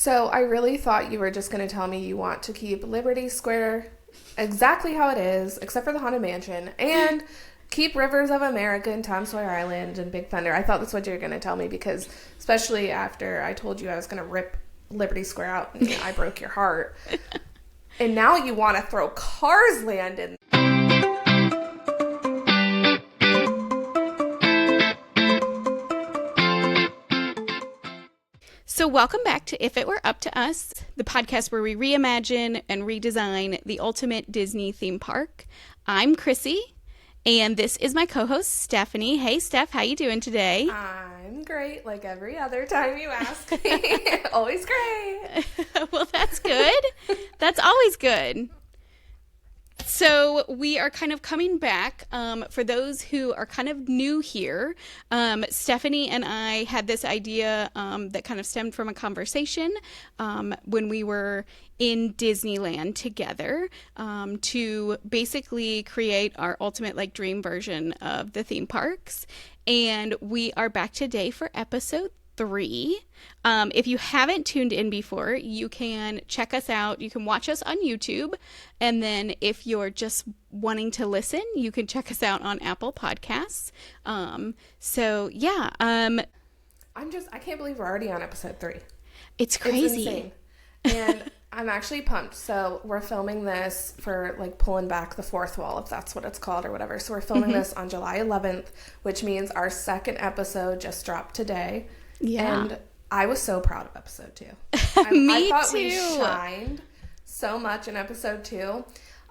So I really thought you were just going to tell me you want to keep Liberty Square exactly how it is, except for the Haunted Mansion, and keep Rivers of America and Tom Sawyer Island and Big Thunder. I thought that's what you were going to tell me because, especially after I told you I was going to rip Liberty Square out and I broke your heart. And now you want to throw Cars Land in. So welcome back to If It Were Up to Us, the podcast where we reimagine and redesign the ultimate Disney theme park. I'm Chrissy, and this is my co-host, Stephanie. Hey, Steph, how you doing today? I'm great, like every other time you ask me. Always great. Well, that's good. That's always good. So we are kind of coming back. For those who are kind of new here, Stephanie and I had this idea that kind of stemmed from a conversation when we were in Disneyland together to basically create our ultimate dream version of the theme parks. And we are back today for episode 3. If you haven't tuned in before, you can check us out. You can watch us on YouTube. And then if you're just wanting to listen, you can check us out on Apple Podcasts. I can't believe we're already on episode 3. It's crazy. It's insane. And I'm actually pumped. So we're filming this for pulling back the fourth wall, if that's what it's called or whatever. So we're filming this on July 11th, which means our second episode just dropped today. Yeah. And I was so proud of episode 2. Me I thought too. We shined so much in episode 2.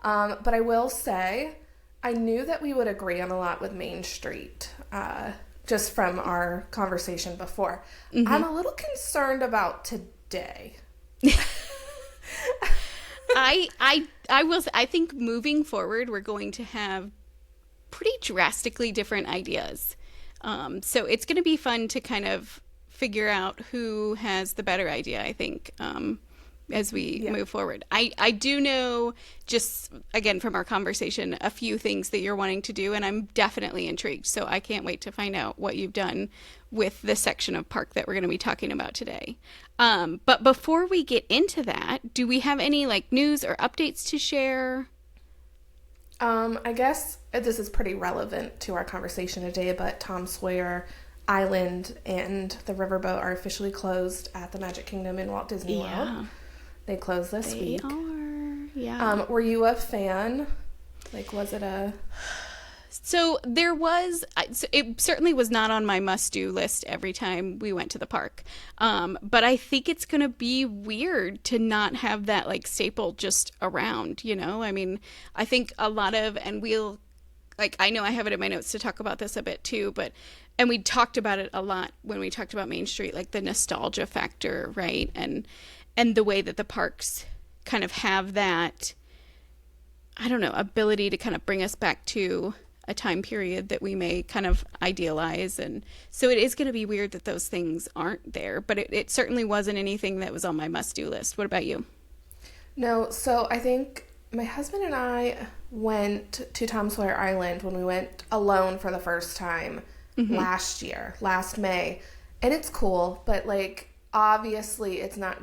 But I will say, I knew that we would agree on a lot with Main Street, just from our conversation before. I'm a little concerned about today. I think moving forward, we're going to have pretty drastically different ideas. So it's going to be fun to kind of figure out who has the better idea, I think, as we move forward. I do know, just again from our conversation, a few things that you're wanting to do, and I'm definitely intrigued. So I can't wait to find out what you've done with this section of park that we're going to be talking about today. But before we get into that, do we have any news or updates to share? I guess this is pretty relevant to our conversation today, but Tom Sawyer Island and the riverboat are officially closed at the Magic Kingdom in Walt Disney World. They closed this week. They are, yeah. Were you a fan? Was it a... So there was, it certainly was not on my must-do list every time we went to the park. But I think it's going to be weird to not have that staple just around, I mean, I think a lot of, and we'll, I know I have it in my notes to talk about this a bit too, and we talked about it a lot when we talked about Main Street, the nostalgia factor, right? And the way that the parks kind of have that, I don't know, ability to kind of bring us back to a time period that we may kind of idealize. And so it is going to be weird that those things aren't there, but it certainly wasn't anything that was on my must-do list. What about you? No, so I think my husband and I went to Tom Sawyer Island when we went alone for the first time last May. And it's cool, but obviously it's not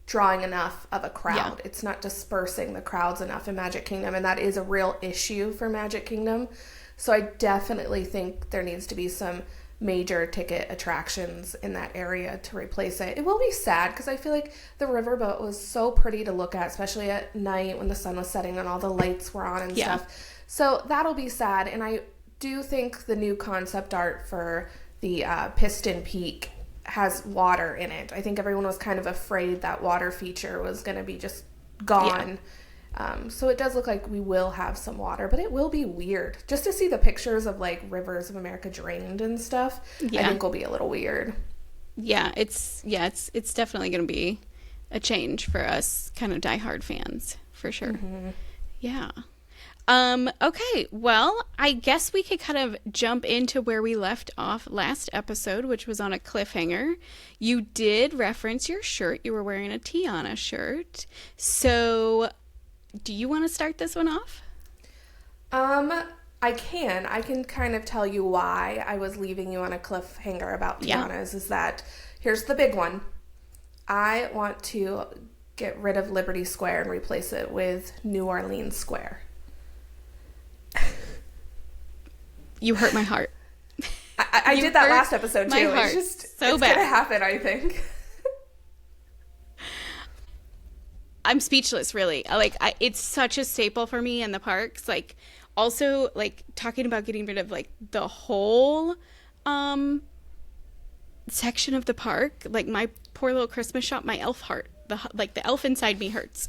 drawing enough of a crowd. It's not dispersing the crowds enough in Magic Kingdom, and that is a real issue for Magic Kingdom. So I definitely think there needs to be some major ticket attractions in that area to replace it. It will be sad because I feel like the riverboat was so pretty to look at, especially at night when the sun was setting and all the lights were on and stuff. So that'll be sad, and I do think the new concept art for the Piston Peak has water in it. I think everyone was kind of afraid that water feature was going to be just gone. So it does look like we will have some water, but it will be weird. Just to see the pictures of Rivers of America drained and stuff, I think will be a little weird. It's definitely going to be a change for us kind of diehard fans, for sure. Yeah. Okay, well, I guess we could kind of jump into where we left off last episode, which was on a cliffhanger. You did reference your shirt. You were wearing a Tiana shirt. So, do you want to start this one off? I can kind of tell you why I was leaving you on a cliffhanger about Tiana's. Is that, here's the big one. I want to get rid of Liberty Square and replace it with New Orleans Square. You hurt my heart. I did that last episode too. It's just so it's bad. gonna happen, I think. I'm speechless, really. Like, it's such a staple for me in the parks. Like, also, like, talking about getting rid of, like, the whole section of the park. Like, my poor little Christmas shop, my elf heart. The elf inside me hurts.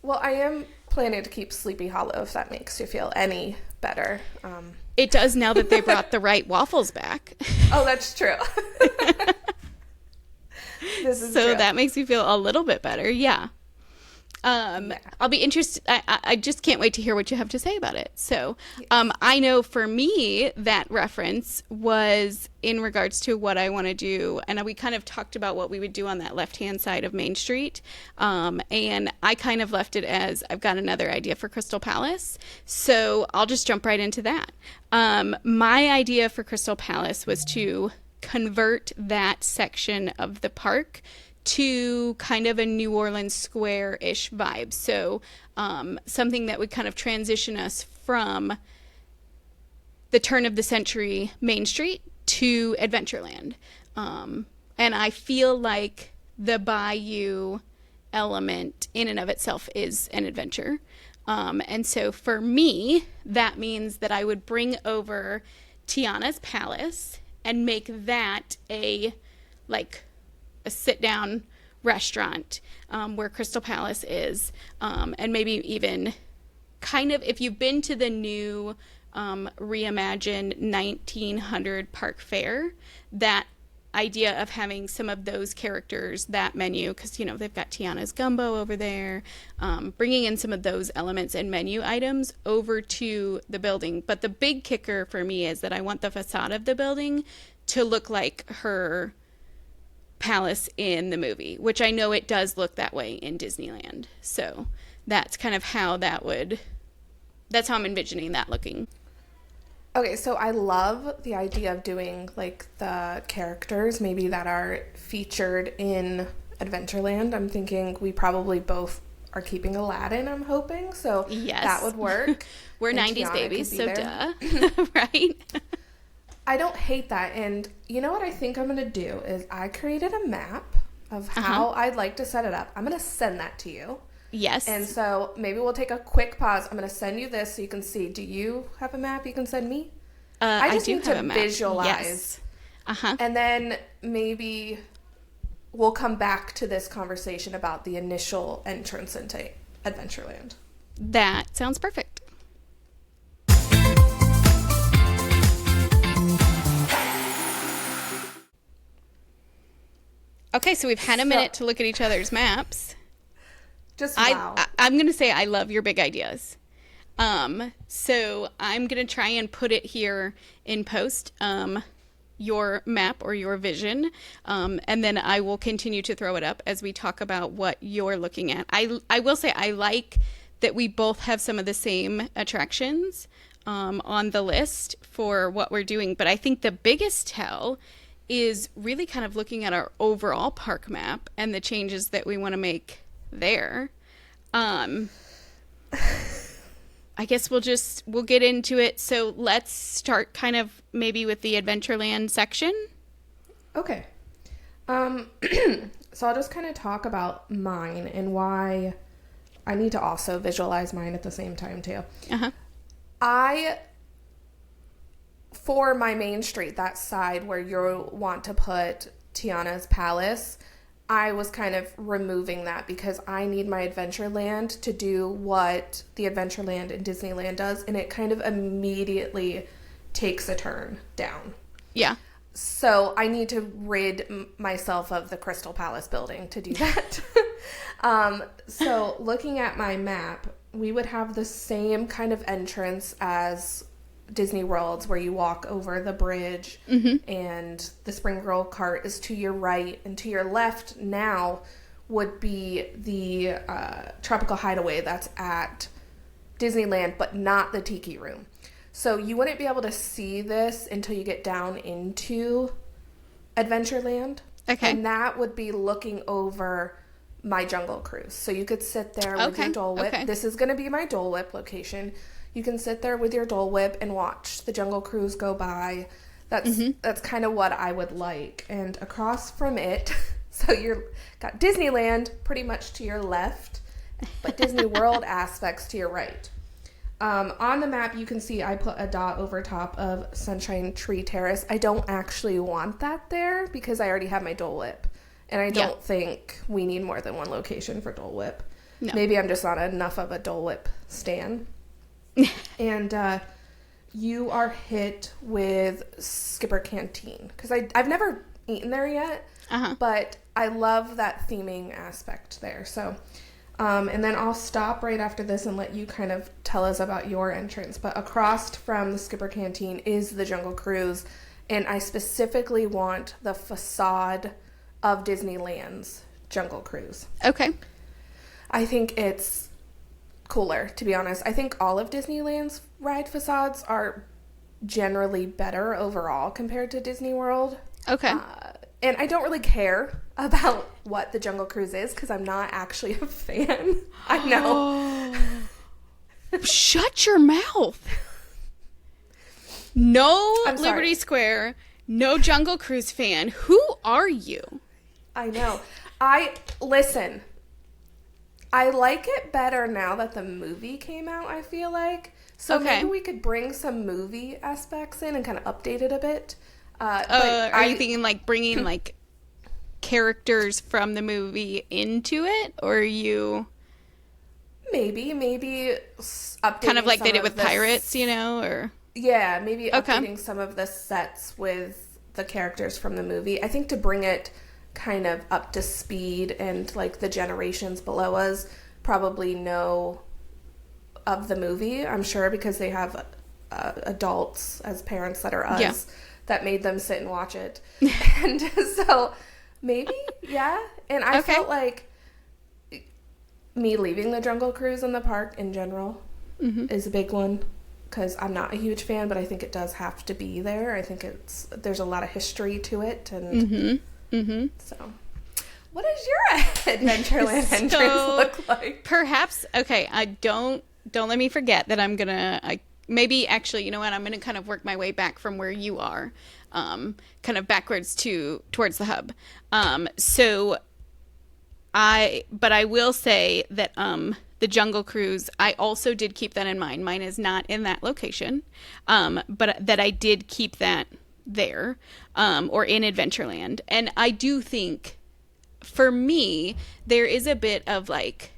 Well, I am planning to keep Sleepy Hollow, if that makes you feel any better. It does now that they brought the right waffles back. Oh, that's true. This is so true. That makes me feel a little bit better. Yeah. I'll be interested. I just can't wait to hear what you have to say about it. So, I know for me that reference was in regards to what I want to do. And we kind of talked about what we would do on that left-hand side of Main Street. And I kind of left it as I've got another idea for Crystal Palace. So I'll just jump right into that. My idea for Crystal Palace was to convert that section of the park to kind of a New Orleans Square-ish vibe. So something that would kind of transition us from the turn of the century Main Street to Adventureland. And I feel like the bayou element in and of itself is an adventure. And so for me, that means that I would bring over Tiana's Palace and make that a sit-down restaurant where Crystal Palace is, and maybe even kind of, if you've been to the new reimagine 1900 Park Fair, that idea of having some of those characters, that menu, because they've got Tiana's Gumbo over there, bringing in some of those elements and menu items over to the building. But the big kicker for me is that I want the facade of the building to look like her palace in the movie, which I know it does look that way in Disneyland. So that's kind of how that's how I'm envisioning that looking. Okay, so I love the idea of doing like the characters maybe that are featured in Adventureland. I'm thinking we probably both are keeping Aladdin, I'm hoping. So yes, that would work. We're and 90s Tiana babies, so there. duh. Right? I don't hate that. And you know what I think I'm going to do is I created a map of how I'd like to set it up. I'm going to send that to you. Yes. And so maybe we'll take a quick pause. I'm going to send you this so you can see. Do you have a map you can send me? I just need to visualize. Yes. And then maybe we'll come back to this conversation about the initial entrance into Adventureland. That sounds perfect. Okay, so we've had a minute to look at each other's maps. Just wow. I'm going to say I love your big ideas. So I'm going to try and put it here in post, your map or your vision, and then I will continue to throw it up as we talk about what you're looking at. I will say I like that we both have some of the same attractions on the list for what we're doing, but I think the biggest tell is really kind of looking at our overall park map and the changes that we want to make there. I guess we'll get into it. So let's start kind of maybe with the Adventureland section. Okay. So I'll just kind of talk about mine and why I need to also visualize mine at the same time too. For my Main Street, that side where you want to put Tiana's Palace, I was kind of removing that because I need my Adventureland to do what the Adventureland in Disneyland does, and it kind of immediately takes a turn down. Yeah. So I need to rid myself of the Crystal Palace building to do that. So looking at my map, we would have the same kind of entrance as Disney World's, where you walk over the bridge and the Spring Girl cart is to your right, and to your left now would be the Tropical Hideaway that's at Disneyland, but not the Tiki Room. So you wouldn't be able to see this until you get down into Adventureland. Okay. And that would be looking over my Jungle Cruise. So you could sit there with your Dole Whip. Okay. This is going to be my Dole Whip location. You can sit there with your Dole Whip and watch the Jungle Cruise go by. That's kind of what I would like. And across from it, so you're got Disneyland pretty much to your left, but Disney World aspects to your right. On the map, you can see I put a dot over top of Sunshine Tree Terrace. I don't actually want that there because I already have my Dole Whip. And I don't think we need more than one location for Dole Whip. No. Maybe I'm just not enough of a Dole Whip stan. And you are hit with Skipper Canteen. Because I've never eaten there yet. But I love that theming aspect there. So... and then I'll stop right after this and let you kind of tell us about your entrance. But across from the Skipper Canteen is the Jungle Cruise. And I specifically want the facade of Disneyland's Jungle Cruise. Okay. I think it's cooler, to be honest. I think all of Disneyland's ride facades are generally better overall compared to Disney World. Okay. And I don't really care about what the Jungle Cruise is because I'm not actually a fan. I know. Shut your mouth. No Liberty Square, no Jungle Cruise fan. Who are you? I know. Listen, I like it better now that the movie came out, I feel like. So maybe we could bring some movie aspects in and kind of update it a bit. Are you thinking like bringing like characters from the movie into it, or are you maybe updating kind of like they did with Pirates, or maybe updating some of the sets with the characters from the movie. I think to bring it kind of up to speed and like the generations below us probably know of the movie, I'm sure, because they have adults as parents that are us. That made them sit and watch it. And so maybe, and I felt like me leaving the Jungle Cruise in the park in general is a big one because I'm not a huge fan, but I think it does have to be there. I think there's a lot of history to it. And so what does your Adventureland entrance look like? Perhaps, don't let me forget that I'm going to... Maybe actually, you know what? I'm going to kind of work my way back from where you are, kind of backwards towards the hub. But I will say that the Jungle Cruise, I also did keep that in mind. Mine is not in that location, but that I did keep that there, or in Adventureland. And I do think, for me, there is a bit of like,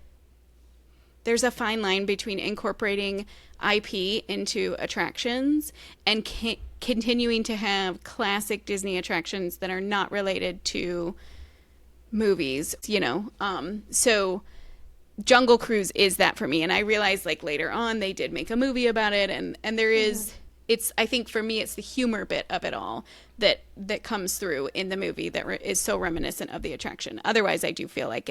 there's a fine line between incorporating IP into attractions and continuing to have classic Disney attractions that are not related to movies, so Jungle Cruise is that for me. And I realized like later on they did make a movie about it, and there is I think for me it's the humor bit of it all that comes through in the movie that is so reminiscent of the attraction. Otherwise I do feel like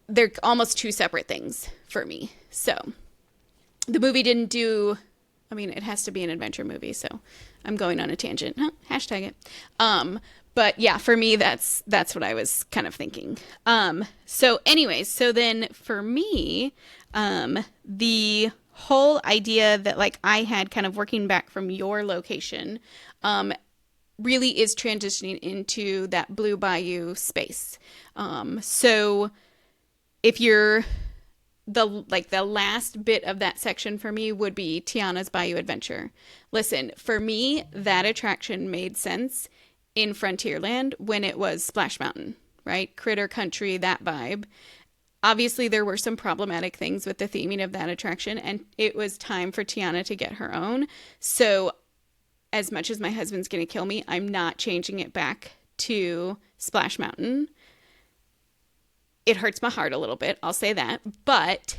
they're almost two separate things for me. So the movie didn't do, it has to be an adventure movie, so I'm going on a tangent. Hashtag it. But yeah, for me, that's what I was kind of thinking. So anyways, so then for me, the whole idea that like I had kind of working back from your location, really is transitioning into that Blue Bayou space. So if you're the last bit of that section for me would be Tiana's Bayou Adventure. Listen, for me, that attraction made sense in Frontierland when it was Splash Mountain, right? Critter Country, that vibe. Obviously, there were some problematic things with the theming of that attraction, and it was time for Tiana to get her own. So as much as my husband's going to kill me, I'm not changing it back to Splash Mountain. It hurts my heart a little bit, I'll say that, but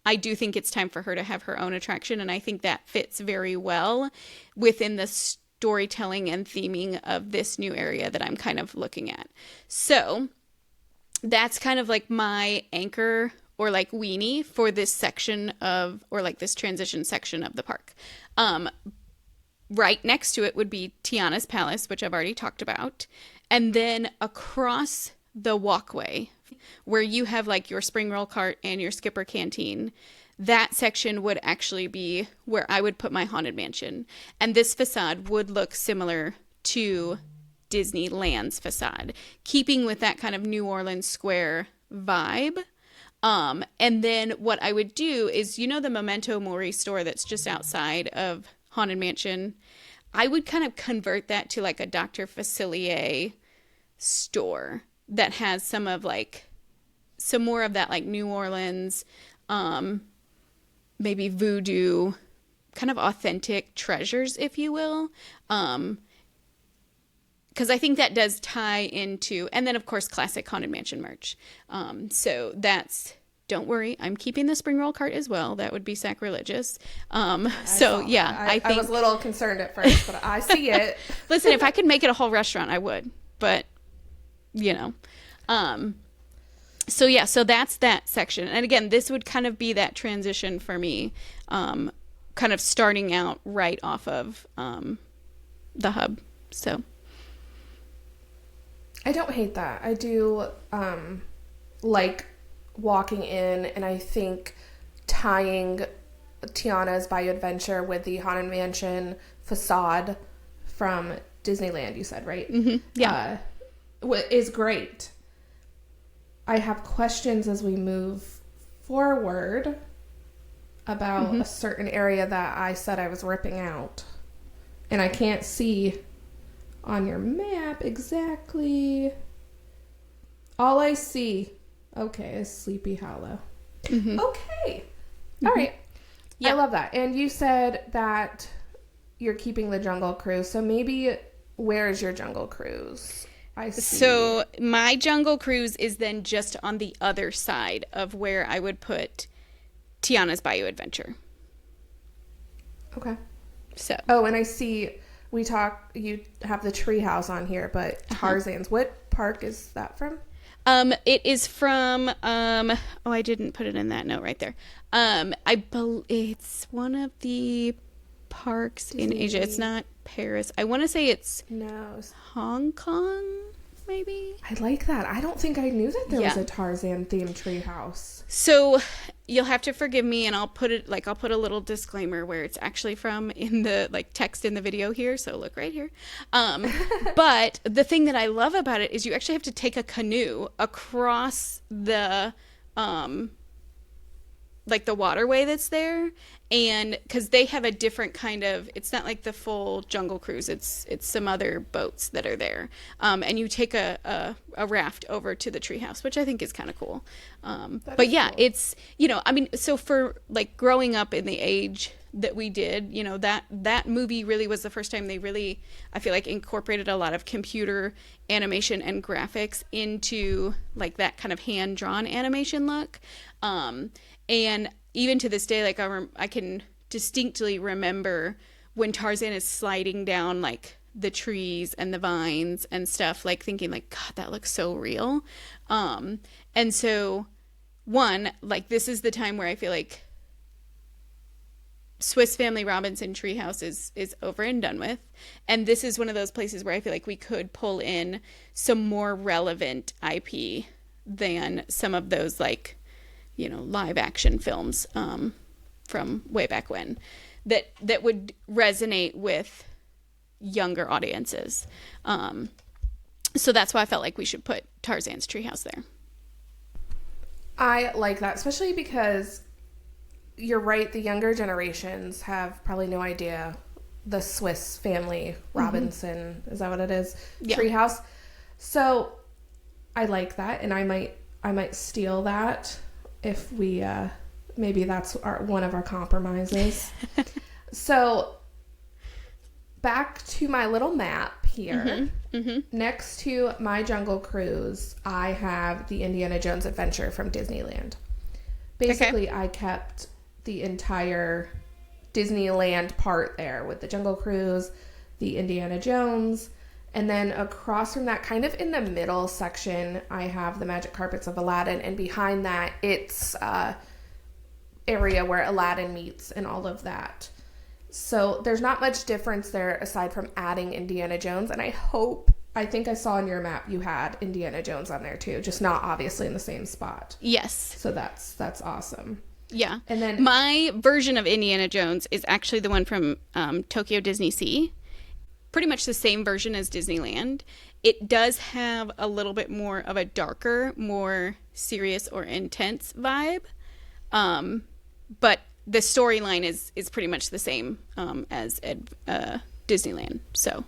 I do think it's time for her to have her own attraction, and I think that fits very well within the storytelling and theming of this new area that I'm kind of looking at. So that's kind of like my anchor or like weenie for this section of, or like this transition section of the park. right next to it would be Tiana's Palace, which I've already talked about. And then across the walkway where you have like your spring roll cart and your skipper canteen, that section would actually be where I would put my Haunted Mansion. And this facade would look similar to Disneyland's facade, keeping with that kind of New Orleans Square vibe. And then what I would do is, the Memento Mori store that's just outside of Haunted Mansion, I would kind of convert that to like a Dr. Facilier store that has some more of that like New Orleans, maybe voodoo, kind of authentic treasures, if you will. Because I think that does tie into, and then of course classic Haunted Mansion merch. So that's, don't worry, I'm keeping the spring roll cart as well. That would be sacrilegious. So yeah, I think I was a little concerned at first, but I see it. Listen, if I could make it a whole restaurant, I would. But so yeah, so that's that section. And again, this would kind of be that transition for me, kind of starting out right off of the hub. So I don't hate that. I do like walking in, and I think tying Tiana's Bayou Adventure with the Haunted Mansion facade from Disneyland, you said, right? Mm-hmm. Yeah. Is great. I have questions as we move forward about a certain area that I said I was ripping out. And I can't see on your map exactly. All I see, is Sleepy Hollow. Mm-hmm. Okay. Mm-hmm. All right. Yep. I love that. And you said that you're keeping the Jungle Cruise. So maybe where's your Jungle Cruise? I see. So my Jungle Cruise is then just on the other side of where I would put Tiana's Bayou Adventure. Okay. So. Oh, and I see you have the treehouse on here, but Tarzan's, what park is that from? It is from, I didn't put it in that note right there. It's one of the parks in Asia. It's not Paris. I want to say it's Hong Kong, maybe. I like that. I don't think I knew that there was a Tarzan themed treehouse. So you'll have to forgive me, and I'll put a little disclaimer where it's actually from in the text in the video here. So look right here. But the thing that I love about it is you actually have to take a canoe across the the waterway that's there, and because they have a different kind of, it's not like the full Jungle Cruise, it's some other boats that are there, and you take a raft over to the treehouse, which I think is kind of cool. But yeah, cool. It's so for growing up in the age that we did, that movie really was the first time they really, I feel like, incorporated a lot of computer animation and graphics into that kind of hand-drawn animation look. And even to this day, I can distinctly remember when Tarzan is sliding down the trees and the vines and stuff, thinking God, that looks so real. And so this is the time where I feel like Swiss Family Robinson Treehouse is over and done with. And this is one of those places where I feel like we could pull in some more relevant IP than some of those live action films from way back when that would resonate with younger audiences. So that's why I felt like we should put Tarzan's Treehouse there. I like that, especially because you're right, the younger generations have probably no idea the Swiss Family Robinson, is that what it is? Yeah. Treehouse. So I like that, and I might steal that if we maybe that's one of our compromises. So back to my little map here. Next to my Jungle Cruise, I have the Indiana Jones Adventure from Disneyland. Basically, I kept the entire Disneyland part there with the Jungle Cruise, the Indiana Jones, and then across from that, kind of in the middle section, I have the Magic Carpets of Aladdin, and behind that, it's area where Aladdin meets and all of that. So there's not much difference there aside from adding Indiana Jones. And I think I saw on your map you had Indiana Jones on there too, just not obviously in the same spot. Yes. So that's awesome. Yeah. And then my version of Indiana Jones is actually the one from Tokyo Disney Sea. Pretty much the same version as Disneyland. It does have a little bit more of a darker, more serious or intense vibe. But the storyline is pretty much the same as Disneyland. So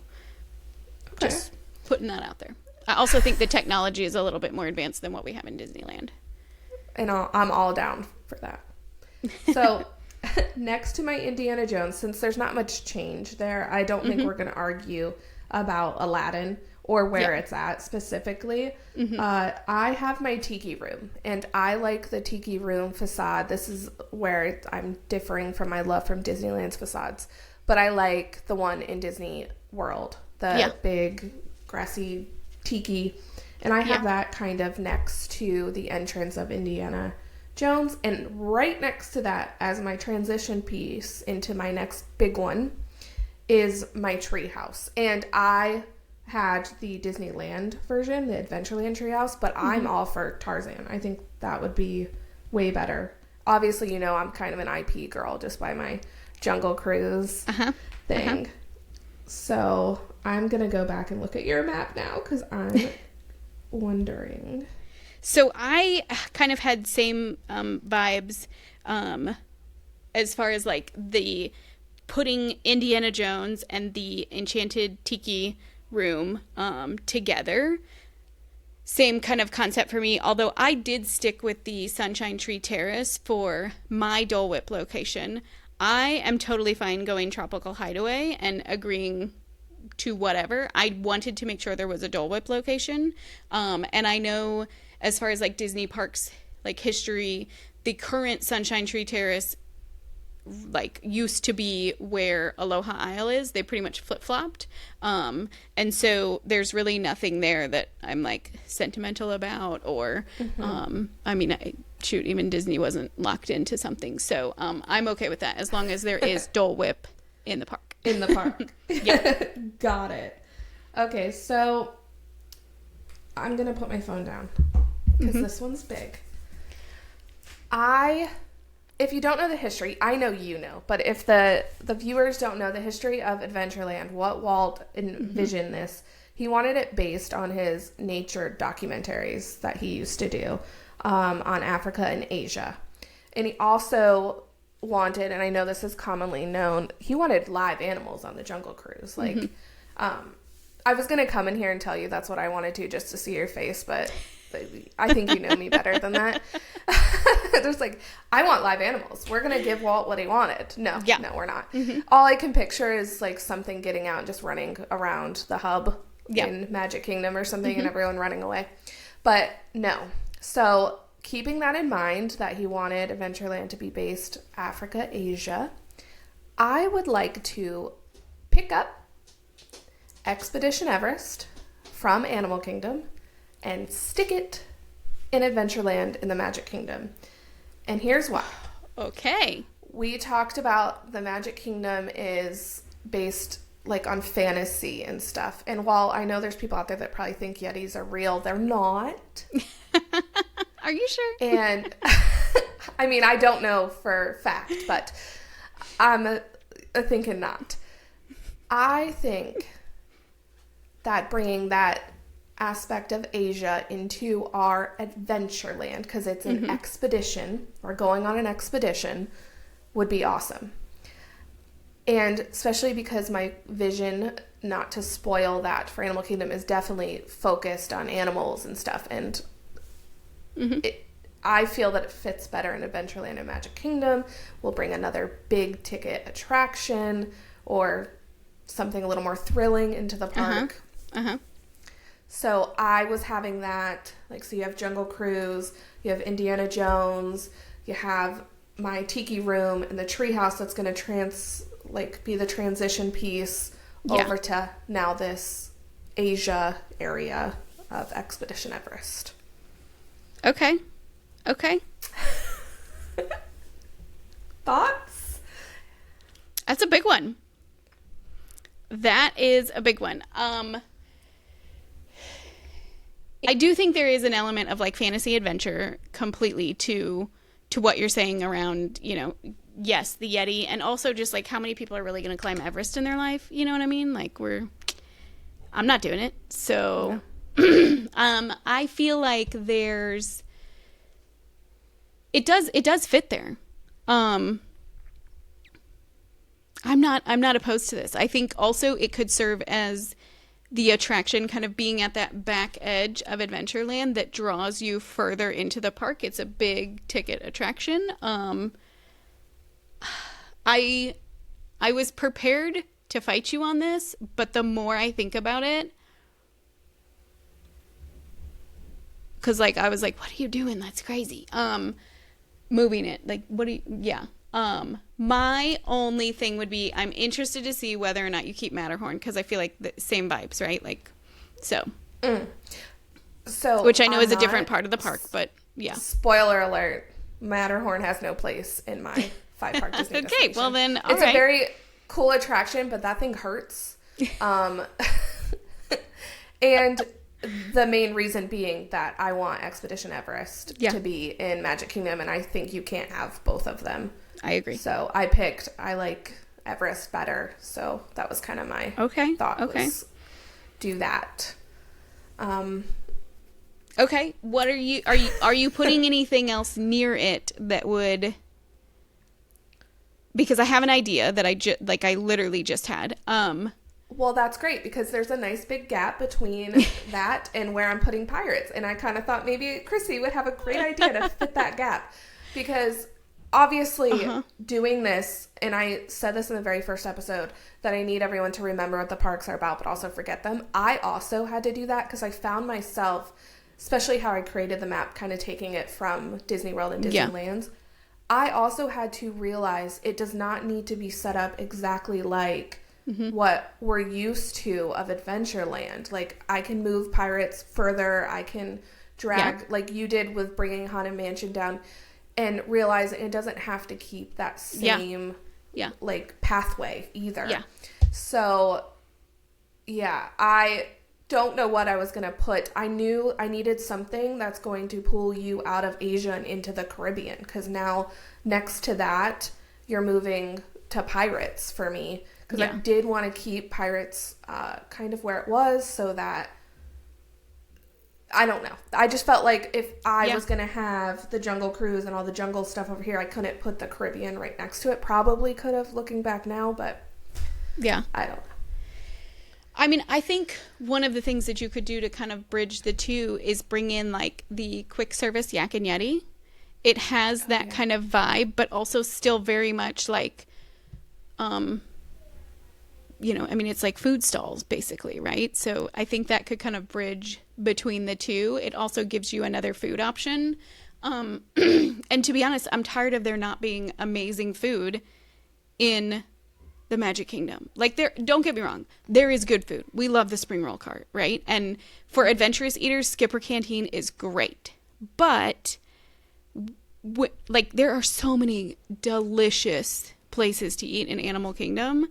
just putting that out there. I also think the technology is a little bit more advanced than what we have in Disneyland. And I'm all down for that. So next to my Indiana Jones, since there's not much change there, I don't think we're going to argue about Aladdin or where it's at specifically. I have my Tiki Room, and I like the Tiki Room facade. This is where I'm differing from my love from Disneyland's facades, but I like the one in Disney World, the big grassy tiki, and I have that kind of next to the entrance of Indiana Jones, and right next to that, as my transition piece into my next big one, is my treehouse. And I had the Disneyland version, the Adventureland treehouse, but I'm all for Tarzan. I think that would be way better. Obviously, you know, I'm kind of an IP girl just by my Jungle Cruise thing. So I'm going to go back and look at your map now because I'm wondering. So I kind of had same vibes as far as like the putting Indiana Jones and the Enchanted Tiki Room together. Same kind of concept for me, although I did stick with the Sunshine Tree Terrace for my Dole Whip location. I am totally fine going Tropical Hideaway and agreeing to whatever. I wanted to make sure there was a Dole Whip location. And I know as far as like Disney parks, like history, the current Sunshine Tree Terrace like used to be where Aloha Isle is. They pretty much flip-flopped. And so there's really nothing there that I'm like sentimental about or, I mean, even Disney wasn't locked into something. So I'm okay with that as long as there is Dole Whip in the park. In the park. Got it. Okay, so I'm going to put my phone down because this one's big. If you don't know the history, I know you know, but if the viewers don't know the history of Adventureland, what Walt envisioned this, he wanted it based on his nature documentaries that he used to do on Africa and Asia. And he also wanted, and I know this is commonly known, he wanted live animals on the Jungle Cruise. Like, I was going to come in here and tell you that's what I wanted to just to see your face, but I think you know me better than that. There's like, I want live animals. We're going to give Walt what he wanted. No, we're not. All I can picture is like something getting out and just running around the hub in Magic Kingdom or something and everyone running away. But no. So keeping that in mind that he wanted Adventureland to be based Africa, Asia, I would like to pick up Expedition Everest from Animal Kingdom and stick it in Adventureland in the Magic Kingdom. And here's why. Okay. We talked about the Magic Kingdom is based like on fantasy and stuff. And while I know there's people out there that probably think Yetis are real, they're not. Are you sure? And I mean, I don't know for fact, but I'm thinking not. I think that bringing that aspect of Asia into our Adventureland, because it's an expedition, we're going on an expedition, would be awesome. And especially because my vision, not to spoil that for Animal Kingdom, is definitely focused on animals and stuff, and I feel that it fits better in Adventureland and Magic Kingdom. We'll bring another big ticket attraction or something a little more thrilling into the park. So I was having that, like, so you have Jungle Cruise, you have Indiana Jones, you have my Tiki Room and the treehouse that's going to be the transition piece over to now this Asia area of Expedition Everest. Okay. Thoughts? That's a big one. That is a big one. I do think there is an element of like fantasy adventure completely to what you're saying around, you know, yes, the Yeti, and also just like how many people are really going to climb Everest in their life. You know what I mean? Like I'm not doing it. So, I feel like it does fit there. I'm not opposed to this. I think also it could serve as the attraction, kind of being at that back edge of Adventureland that draws you further into the park. It's a big ticket attraction. I was prepared to fight you on this, but the more I think about it, because like I was like, what are you doing? That's crazy. Moving it, like, what do you? Yeah. My only thing would be I'm interested to see whether or not you keep Matterhorn, because I feel like the same vibes, right? Like, so. So which I know is a different part of the park, but yeah. Spoiler alert: Matterhorn has no place in my 5-park Disney okay, destination. well then, all it's right. a very cool attraction, but that thing hurts. And the main reason being that I want Expedition Everest to be in Magic Kingdom, and I think you can't have both of them. I agree. So I like Everest better. So that was kind of my thought. Was do that. Okay. What are you putting anything else near it that would? Because I have an idea that I literally just had. Well, that's great because there's a nice big gap between that and where I'm putting Pirates. And I kind of thought maybe Chrissy would have a great idea to fit that gap. Because obviously doing this, and I said this in the very first episode, that I need everyone to remember what the parks are about, but also forget them. I also had to do that because I found myself, especially how I created the map, kind of taking it from Disney World and Disneyland. I also had to realize it does not need to be set up exactly like what we're used to of Adventureland. Like, I can move Pirates further. I can drag, like you did with bringing Haunted Mansion down, and realize it doesn't have to keep that same like pathway either. Yeah. So, yeah, I don't know what I was going to put. I knew I needed something that's going to pull you out of Asia and into the Caribbean, because now next to that, you're moving to Pirates for me. Because I did want to keep Pirates kind of where it was, so that, I don't know. I just felt like if I was going to have the Jungle Cruise and all the jungle stuff over here, I couldn't put the Caribbean right next to it. Probably could have, looking back now, but I don't know. I mean, I think one of the things that you could do to kind of bridge the two is bring in like the quick service Yak and Yeti. It has that kind of vibe, but also still very much like, you know, I mean, it's like food stalls basically, right? So I think that could kind of bridge between the two. It also gives you another food option. And to be honest, I'm tired of there not being amazing food in the Magic Kingdom. Like, don't get me wrong, there is good food. We love the spring roll cart, right? And for adventurous eaters, Skipper Canteen is great. But like, there are so many delicious places to eat in Animal Kingdom.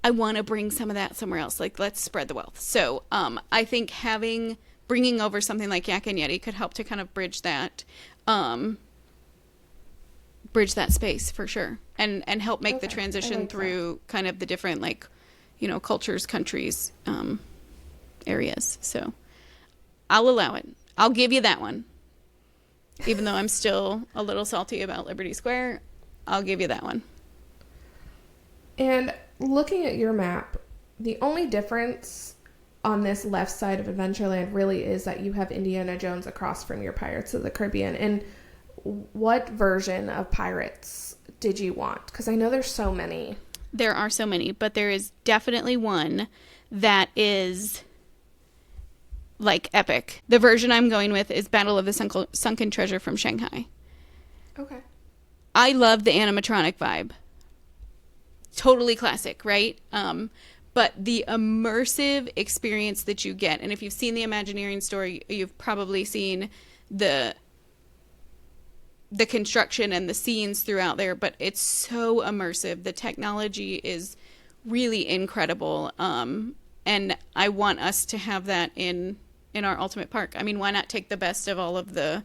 I want to bring some of that somewhere else. Like, let's spread the wealth. So I think bringing over something like Yak and Yeti could help to kind of bridge that space for sure, and help make the transition through kind of the different, like, you know, cultures, countries, areas. So I'll allow it. I'll give you that one. Even though I'm still a little salty about Liberty Square, I'll give you that one. And looking at your map, the only difference on this left side of Adventureland really is that you have Indiana Jones across from your Pirates of the Caribbean. And what version of Pirates did you want? Because I know there's so many. There are so many, but there is definitely one that is like epic. The version I'm going with is Battle of the Sunken Treasure from Shanghai. Okay. I love the animatronic vibe. Totally classic, right? But the immersive experience that you get, and if you've seen the Imagineering store, you've probably seen the the construction and the scenes throughout there, but it's so immersive. The technology is really incredible. And I want us to have that in our Ultimate Park. I mean, why not take the best of all of the,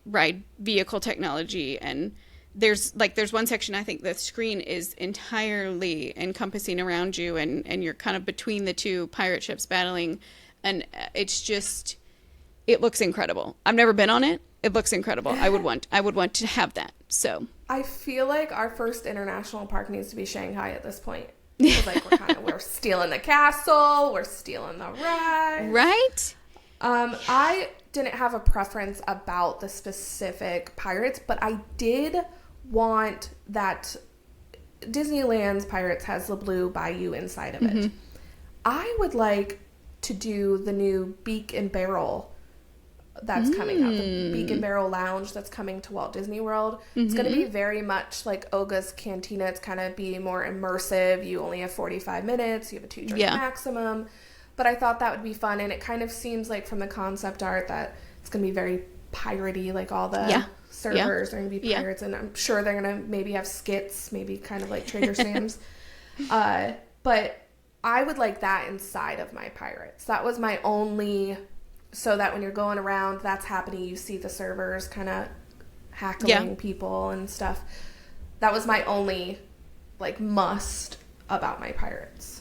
ride vehicle technology? And there's one section, I think the screen is entirely encompassing around you, and you're kind of between the two pirate ships battling. And it looks incredible. I've never been on it. It looks incredible. I would want to have that. So I feel like our first international park needs to be Shanghai at this point. Like we're stealing the castle, we're stealing the ride. Right? I didn't have a preference about the specific pirates, but I did want that Disneyland's Pirates has the Blue Bayou inside of it. I would like to do the new Beak and Barrel that's coming up, the Beak and Barrel Lounge that's coming to Walt Disney World. It's going to be very much like Oga's Cantina. It's kind of be more immersive. You only have 45 minutes. You have a 2-drink maximum. But I thought that would be fun, and it kind of seems like from the concept art that it's going to be very piratey, like all the servers are going to be pirates, and I'm sure they're going to maybe have skits, maybe kind of like Trader Sam's. But I would like that inside of my pirates. That was my only... So that when you're going around, that's happening. You see the servers kind of hackling people and stuff. That was my only, must about my pirates.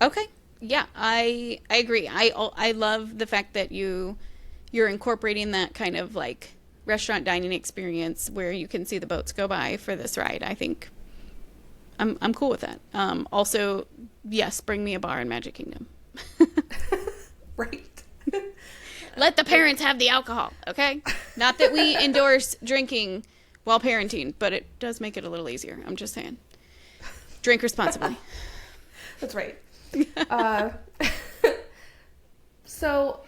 Okay. Yeah, I agree. I love the fact that you're incorporating that kind of, restaurant dining experience where you can see the boats go by for this ride. I think I'm cool with that. Also, yes, bring me a bar in Magic Kingdom. Right. Let the parents have the alcohol, okay? Not that we endorse drinking while parenting, but it does make it a little easier. I'm just saying. Drink responsibly. That's right. So,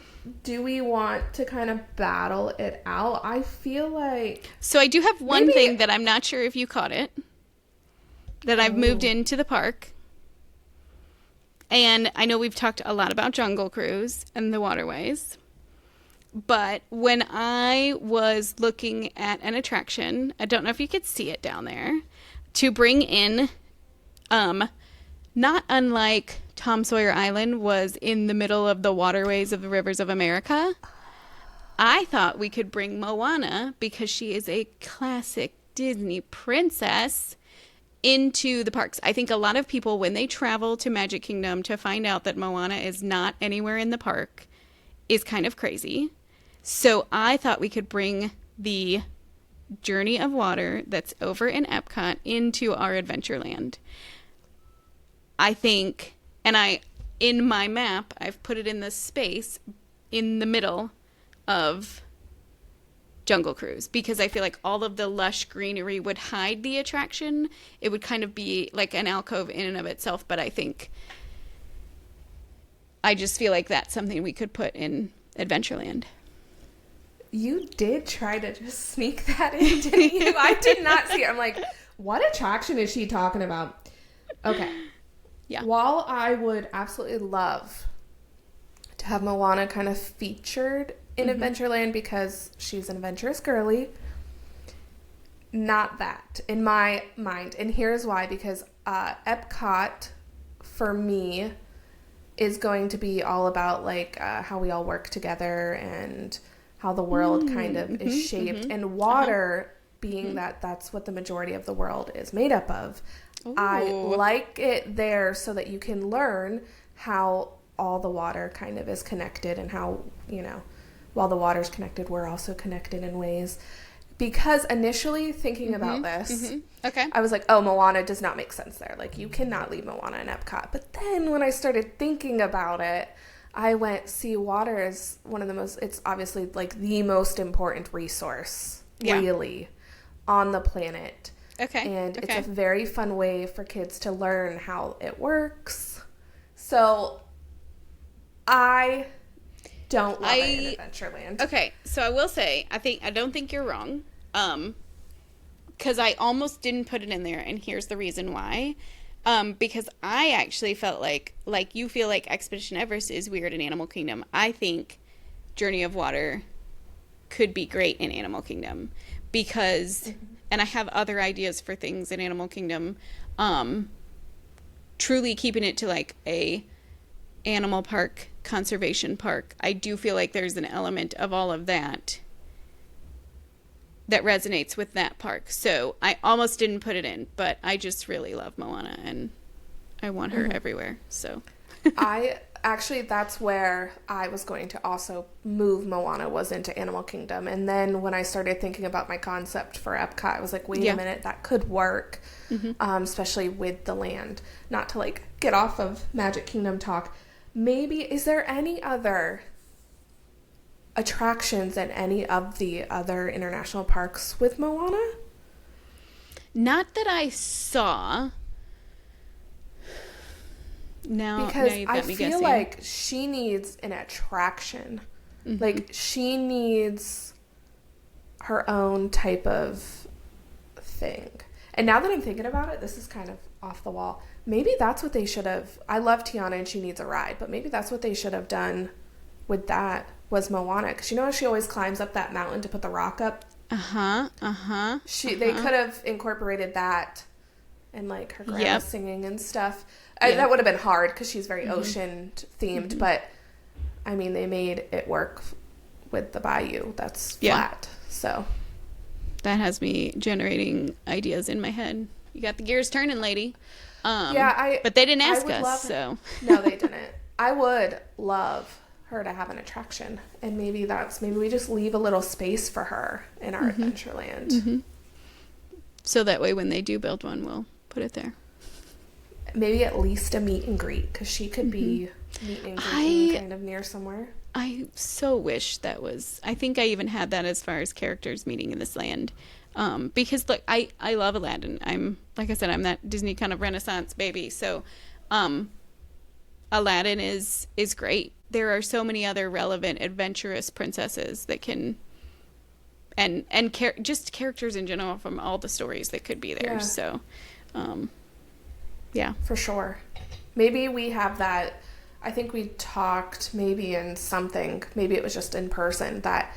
do we want to kind of battle it out? I feel like... So, I do have one thing that I'm not sure if you caught it. That I've moved into the park. And I know we've talked a lot about Jungle Cruise and the waterways. But when I was looking at an attraction, I don't know if you could see it down there, to bring in, not unlike Tom Sawyer Island was in the middle of the waterways of the rivers of America, I thought we could bring Moana, because she is a classic Disney princess, into the parks. I think a lot of people, when they travel to Magic Kingdom to find out that Moana is not anywhere in the park, is kind of crazy. So I thought we could bring the Journey of Water that's over in Epcot into our Adventureland. I think, and in my map, I've put it in the space in the middle of Jungle Cruise, because I feel like all of the lush greenery would hide the attraction. It would kind of be like an alcove in and of itself, but I just feel like that's something we could put in Adventureland. You did try to just sneak that in, didn't you? I did not see it. I'm like, what attraction is she talking about? Okay. Yeah. While I would absolutely love to have Moana kind of featured in Adventureland because she's an adventurous girly, not that in my mind. And here's why, because Epcot for me is going to be all about how we all work together and how the world kind of is shaped, and water being that's what the majority of the world is made up of. Ooh. I like it there so that you can learn how all the water kind of is connected, and how, while the water's connected, we're also connected in ways. Because initially thinking about this, okay, I was like, oh, Moana does not make sense there. You cannot leave Moana in Epcot. But then when I started thinking about it, I went, see, water is one of the most, it's obviously the most important resource, really, on the planet. Okay. And it's a very fun way for kids to learn how it works. So I don't love it in Adventureland. Okay, so I will say, I don't think you're wrong. Because I almost didn't put it in there, and here's the reason why. Because I actually felt like you feel like Expedition Everest is weird in Animal Kingdom. I think Journey of Water could be great in Animal Kingdom because, and I have other ideas for things in Animal Kingdom, truly keeping it to like a animal park, conservation park. I do feel like there's an element of all of that that resonates with that park. So I almost didn't put it in, but I just really love Moana and I want her everywhere. So that's where I was going to also move Moana, was into Animal Kingdom. And then when I started thinking about my concept for Epcot, I was like, wait a minute, that could work, especially with the land. Not to like get off of Magic Kingdom talk. Maybe, is there any other attractions in any of the other international parks with Moana? Not that I saw. No, because now you've got me feel guessing. like she needs an attraction. Like she needs her own type of thing. And now that I'm thinking about it, this is kind of off the wall. Maybe that's what they should have. I love Tiana and she needs a ride, but maybe that's what they should have done with that was Moana. Because you know how she always climbs up that mountain to put the rock up? They could have incorporated that and like her grandma singing and stuff. That would have been hard because she's very ocean themed, but I mean, they made it work with the bayou that's flat. So that has me generating ideas in my head. You got the gears turning, lady. But they didn't ask us, so. No, they didn't. I would love her to have an attraction, and maybe we just leave a little space for her in our Adventureland. So that way when they do build one, we'll put it there. Maybe at least a meet and greet, because she could be meet and greeting kind of near somewhere. I so wish that was. I think I even had that as far as characters meeting in this land. Because look, I love Aladdin. I'm, like I said, I'm that Disney kind of Renaissance baby. So, Aladdin is great. There are so many other relevant, adventurous princesses that can, and just characters in general from all the stories that could be there. Yeah. So, yeah, for sure. Maybe we have that. I think we talked maybe in something. Maybe it was just in person that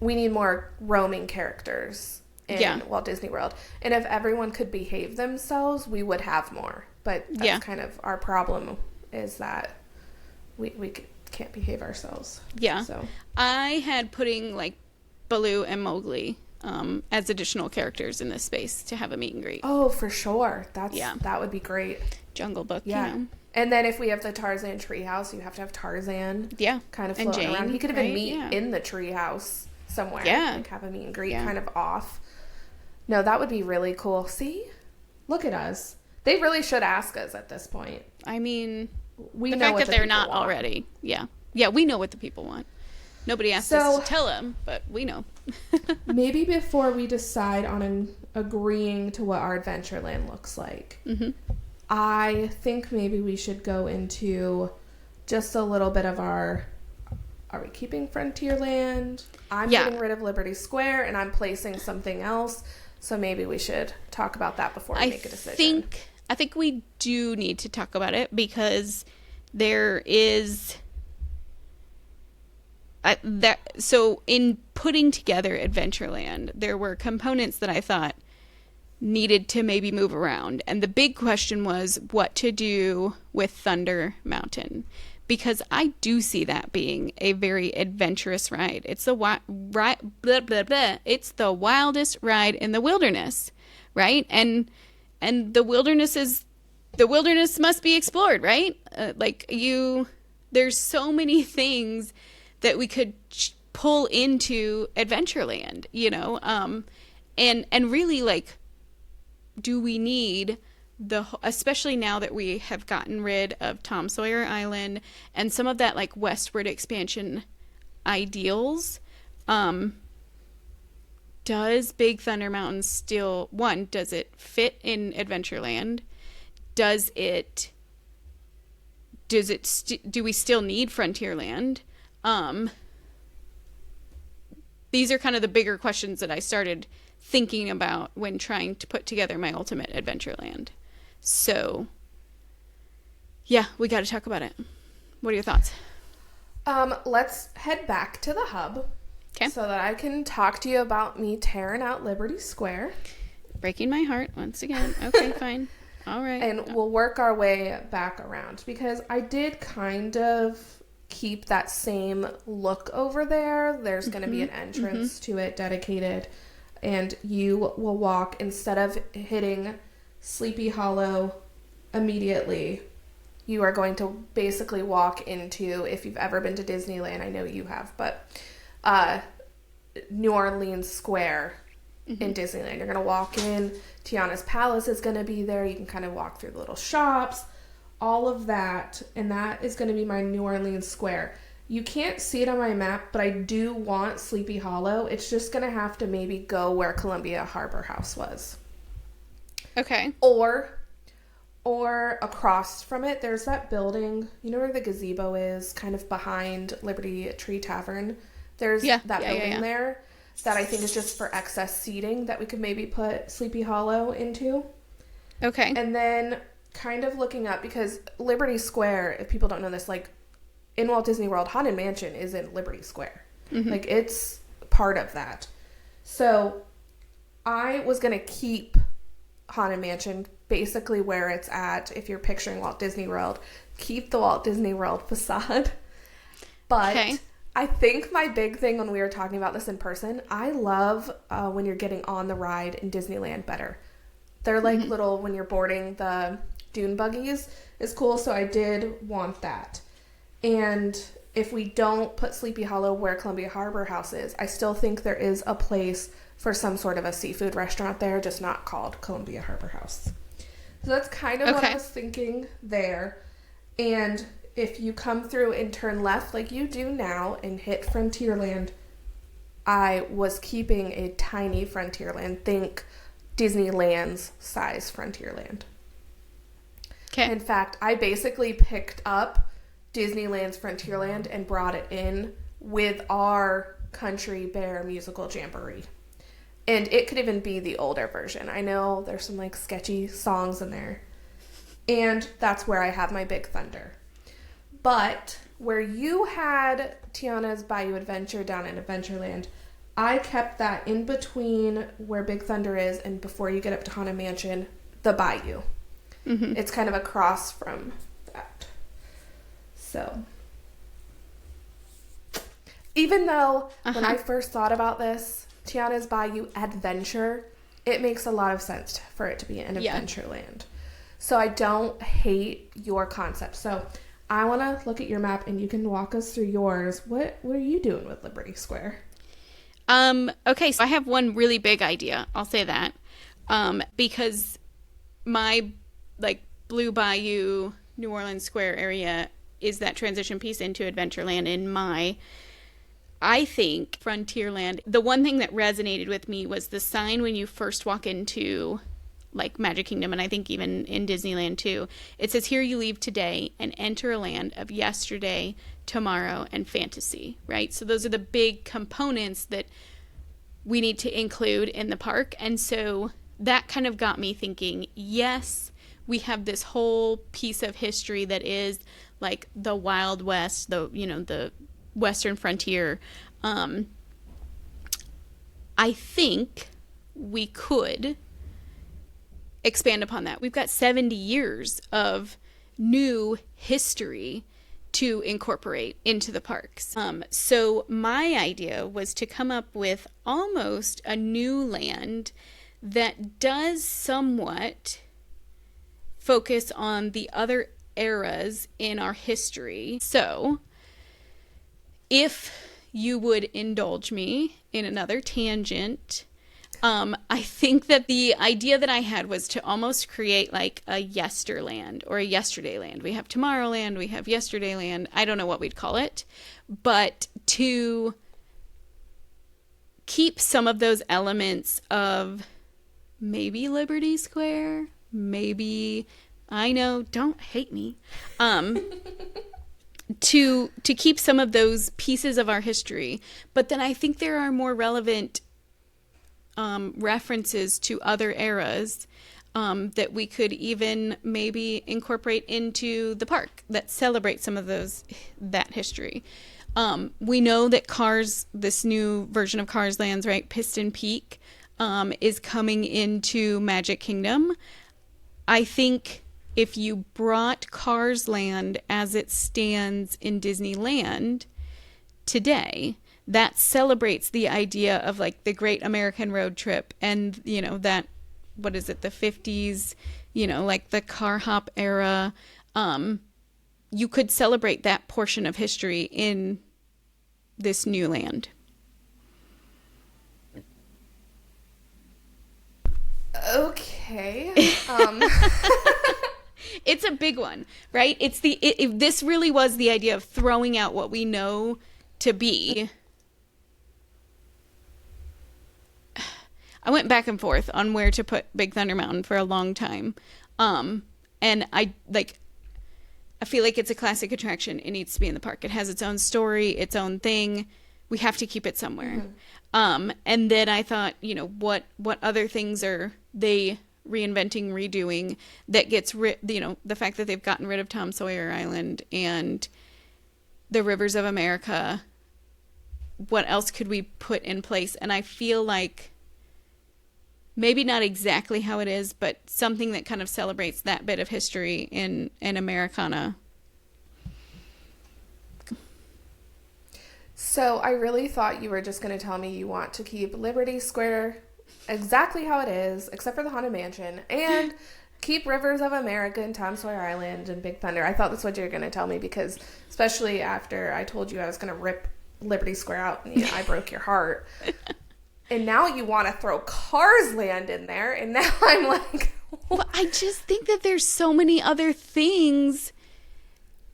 we need more roaming characters in Walt Disney World. And if everyone could behave themselves, we would have more. But that's kind of our problem, is that we can't behave ourselves. Yeah. So I had putting like Baloo and Mowgli as additional characters in this space to have a meet and greet. Oh, for sure. That would be great. Jungle Book, yeah. You know. And then if we have the Tarzan treehouse, you have to have Tarzan. Yeah. Kind of floating around. He could even meet in the treehouse somewhere. Yeah. Like have a meet and greet kind of off. No, that would be really cool. See? Look at us. They really should ask us at this point. I mean, we the know fact what that the they're people not want. already. Yeah. Yeah, we know what the people want. Nobody asked us to tell them, but we know. Maybe before we decide on agreeing to what our Adventureland looks like, I think maybe we should go into just a little bit of are we keeping Frontierland? I'm getting rid of Liberty Square and I'm placing something else. So maybe we should talk about that before we make a decision. I think we do need to talk about it because there is so in putting together Adventureland, there were components that I thought needed to maybe move around. And the big question was what to do with Thunder Mountain. Because I do see that being a very adventurous ride. It's it's the wildest ride in the wilderness, right? And the wilderness must be explored, right? There's so many things that we could pull into Adventureland, you know, and really like, do we need especially now that we have gotten rid of Tom Sawyer Island and some of that like westward expansion ideals, does Big Thunder Mountain still, does it fit in Adventureland? Do we still need Frontierland? These are kind of the bigger questions that I started thinking about when trying to put together my ultimate Adventureland. So, yeah, we got to talk about it. What are your thoughts? Let's head back to the hub. Okay. so that I can talk to you about me tearing out Liberty Square. Breaking my heart once again. Okay, fine. All right. And we'll work our way back around because I did kind of keep that same look over there. There's going to be an entrance to it dedicated, and you will walk, instead of hitting Sleepy Hollow immediately, you are going to basically walk into, if you've ever been to Disneyland, I know you have, but New Orleans Square in Disneyland. You're going to walk in, Tiana's Palace is going to be there. You can kind of walk through the little shops, all of that, and that is going to be my New Orleans Square. You can't see it on my map, but I do want Sleepy Hollow. It's just going to have to maybe go where Columbia Harbor House was. Okay. Or across from it, there's that building, you know where the gazebo is, kind of behind Liberty Tree Tavern. There's that building there that I think is just for excess seating that we could maybe put Sleepy Hollow into. Okay. And then kind of looking up, because Liberty Square, if people don't know this, like in Walt Disney World, Haunted Mansion is in Liberty Square. Like it's part of that. So I was going to keep Haunted Mansion basically where it's at. If you're picturing Walt Disney World, keep the Walt Disney World facade. But I think my big thing when we were talking about this in person, I love when you're getting on the ride in Disneyland better. They're like little, when you're boarding the dune buggies, is cool. So I did want that. And if we don't put Sleepy Hollow where Columbia Harbor House is, I still think there is a place for some sort of a seafood restaurant there, just not called Columbia Harbor House. So that's kind of what I was thinking there. And if you come through and turn left like you do now and hit Frontierland, I was keeping a tiny Frontierland. Think Disneyland's size Frontierland. Okay. In fact, I basically picked up Disneyland's Frontierland and brought it in with our Country Bear musical jamboree. And it could even be the older version. I know there's some like sketchy songs in there. And that's where I have my Big Thunder. But where you had Tiana's Bayou Adventure down in Adventureland, I kept that in between where Big Thunder is and before you get up to Haunted Mansion, the Bayou. It's kind of across from that. So, even though when I first thought about this, Tiana's Bayou Adventure, it makes a lot of sense for it to be an Adventureland. So I don't hate your concept. So I want to look at your map and you can walk us through yours. What are you doing with Liberty Square? Okay, so I have one really big idea. I'll say that. Because my like Blue Bayou, New Orleans Square area is that transition piece into Adventureland I think Frontierland, the one thing that resonated with me was the sign when you first walk into like Magic Kingdom, and I think even in Disneyland too. It says, "Here you leave today and enter a land of yesterday, tomorrow, and fantasy," right? So those are the big components that we need to include in the park. And so that kind of got me thinking, yes, we have this whole piece of history that is like the Wild West, the Western frontier. I think we could expand upon that. We've got 70 years of new history to incorporate into the parks. So my idea was to come up with almost a new land that does somewhat focus on the other eras in our history. So if you would indulge me in another tangent, I think that the idea that I had was to almost create like a yesterland or a yesterdayland. We have Tomorrowland, we have Yesterdayland. I don't know what we'd call it, but to keep some of those elements of maybe Liberty Square, maybe, I know, don't hate me, to keep some of those pieces of our history. But then I think there are more relevant references to other eras that we could even maybe incorporate into the park that celebrate some of that history. We know that Cars, this new version of Cars Lands, right, Piston Peak, is coming into Magic Kingdom. I think if you brought Cars Land as it stands in Disneyland today, that celebrates the idea of like the Great American Road Trip and, you know, that, what is it, the 50s, you know, like the car hop era. You could celebrate that portion of history in this new land. Okay. It's a big one, right? This really was the idea of throwing out what we know to be. I went back and forth on where to put Big Thunder Mountain for a long time. And I feel like it's a classic attraction. It needs to be in the park. It has its own story, its own thing. We have to keep it somewhere. Mm-hmm. And then I thought, you know, what other things are they reinventing, redoing that gets you know, the fact that they've gotten rid of Tom Sawyer Island and the Rivers of America. What else could we put in place? And I feel like maybe not exactly how it is, but something that kind of celebrates that bit of history in Americana. So I really thought you were just going to tell me you want to keep Liberty Square exactly how it is, except for the Haunted Mansion, and keep Rivers of America and Tom Sawyer Island and Big Thunder. I thought that's what you were going to tell me, because especially after I told you I was going to rip Liberty Square out and I broke your heart. And now you want to throw Cars Land in there, and now I'm like... Well, I just think that there's so many other things.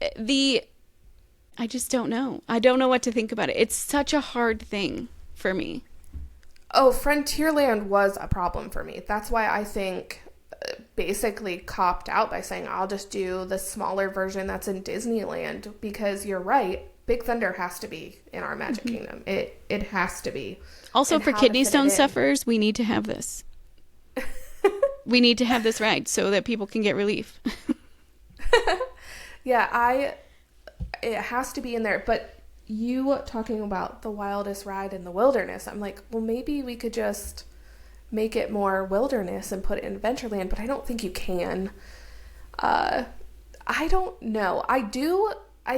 I just don't know. I don't know what to think about it. It's such a hard thing for me. Oh, Frontierland was a problem for me. That's why I think basically copped out by saying I'll just do the smaller version that's in Disneyland, because you're right. Big Thunder has to be in our Magic Kingdom. It has to be. Also, for kidney stone sufferers, we need to have this. We need to have this ride so that people can get relief. Yeah, it has to be in there. But you talking about the wildest ride in the wilderness, I'm like, well, maybe we could just make it more wilderness and put it in Adventureland, but I don't think you can. I don't know. I